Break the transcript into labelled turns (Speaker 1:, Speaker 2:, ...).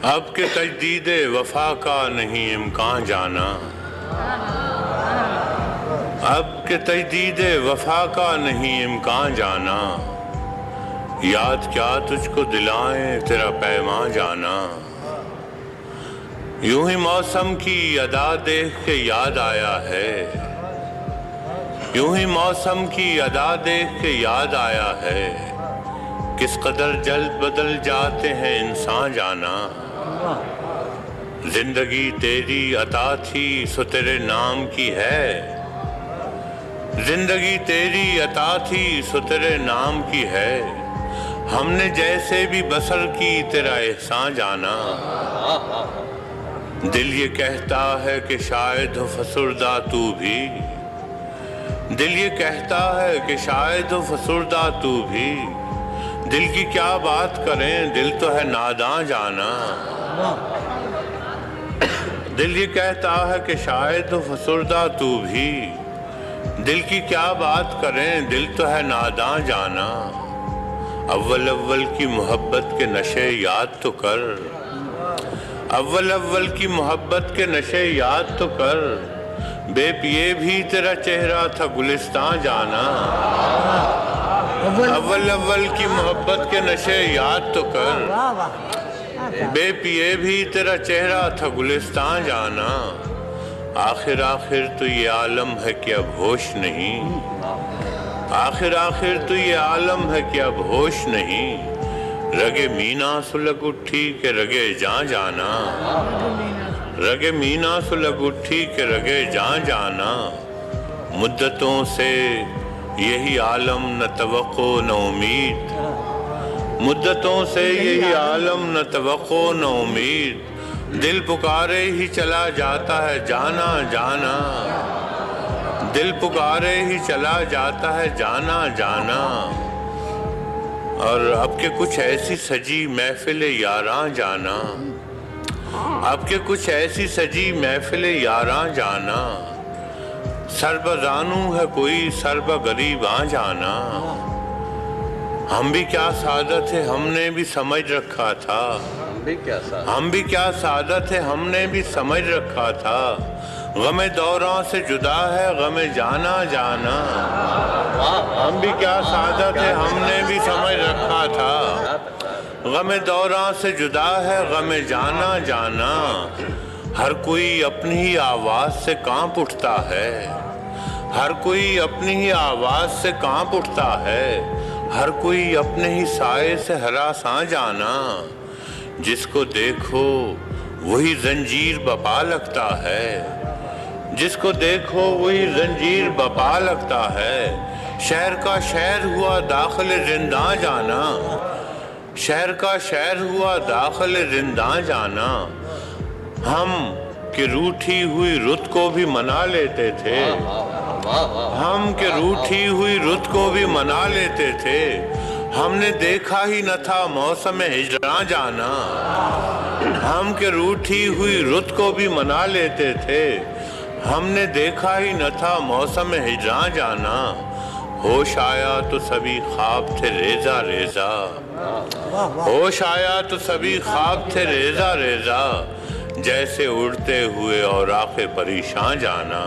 Speaker 1: اب کہ تجدید وفا کا نہیں امکان جانا، اب کہ تجدید وفا کا نہیں امکان جانا، یاد کیا تجھ کو دلائیں تیرا پیمان جانا۔ یوں ہی موسم کی ادا دیکھ کے یاد آیا ہے، یوں ہی موسم کی ادا دیکھ کے یاد آیا ہے، کس قدر جلد بدل جاتے ہیں انسان جانا۔ زندگی تیری عطا تھی سو تیرے نام کی ہے، زندگی تیری عطا تھی سو تیرے نام کی ہے، ہم نے جیسے بھی بسر کی تیرا احسان جانا۔ دل یہ کہتا ہے کہ شاید ہو فسردہ تو بھی، دل یہ کہتا ہے کہ شاید ہو فسردہ تو بھی، دل کی کیا بات کریں دل تو ہے ناداں جانا۔ دل یہ کہتا ہے کہ شاید ہو فسردہ تو بھی، دل کی کیا بات کریں دل تو ہے ناداں جانا۔ اول اول کی محبت کے نشے یاد تو کر، اول اول کی محبت کے نشے یاد تو کر، بے پیے بھی تیرا چہرہ تھا گلستان جانا۔ اول اول کی محبت کے نشے یاد تو کر، بے پیے بھی تیرا چہرہ تھا گلستان جانا۔ آخر آخر تو یہ عالم ہے کہ اب ہوش نہیں، آخر آخر تو یہ عالم ہے کہ اب ہوش نہیں، رگے مینا سلگ اٹھی کہ رگے جاں جانا، رگے مینا سلگ اٹھی کہ رگے جاں جانا۔ مدتوں سے یہی عالم نہ توقع نہ امید، مدتوں سے یہی عالم نہ توقع نہ امید، دل پکارے ہی چلا جاتا ہے جانا جانا، دل پکارے ہی چلا جاتا ہے جانا جانا۔ اور اب کہ کچھ ایسی سجی محفل یاراں جانا، اب کہ کچھ ایسی سجی محفل یاراں جانا، سربزانو ہے کوئی سربہ غریباں جانا۔ ہم بھی کیا سعادت ہے ہم نے بھی سمجھ رکھا تھا، ہم بھی کیا سعادت ہے ہم نے بھی سمجھ رکھا تھا، غم دوراں سے جدا ہے غم جانا جانا۔ ہم بھی کیا سعادت ہے ہم نے بھی سمجھ رکھا تھا، غم دوراں سے جدا ہے غم جانا جانا۔ ہر کوئی اپنی ہی آواز سے کانپ اٹھتا ہے، ہر کوئی اپنی ہی آواز سے کانپ اٹھتا ہے، ہر کوئی اپنے ہی سائے سے ہراساں جانا۔ جس کو دیکھو وہی زنجیر بپا لگتا ہے، جس کو دیکھو وہی زنجیر بپا لگتا ہے، شہر کا شہر ہوا داخل زنداں جانا، شہر کا شہر ہوا داخل زنداں جانا۔ ہم کہ روٹھی ہوئی رت کو بھی منا لیتے تھے، ہم کہ روٹھی ہوئی رت کو بھی منا لیتے تھے، ہم نے دیکھا ہی نہ تھا موسم ہجراں جانا۔ ہم کہ روٹھی ہوئی رت کو بھی منا لیتے تھے، ہم نے دیکھا ہی نہ تھا موسم ہجراں جانا۔ ہوش آیا تو سبھی خواب تھے ریزہ ریزہ، ہوش آیا تو سبھی خواب تھے ریزہ ریزہ، جیسے اڑتے ہوئے اوراق پریشاں جانا۔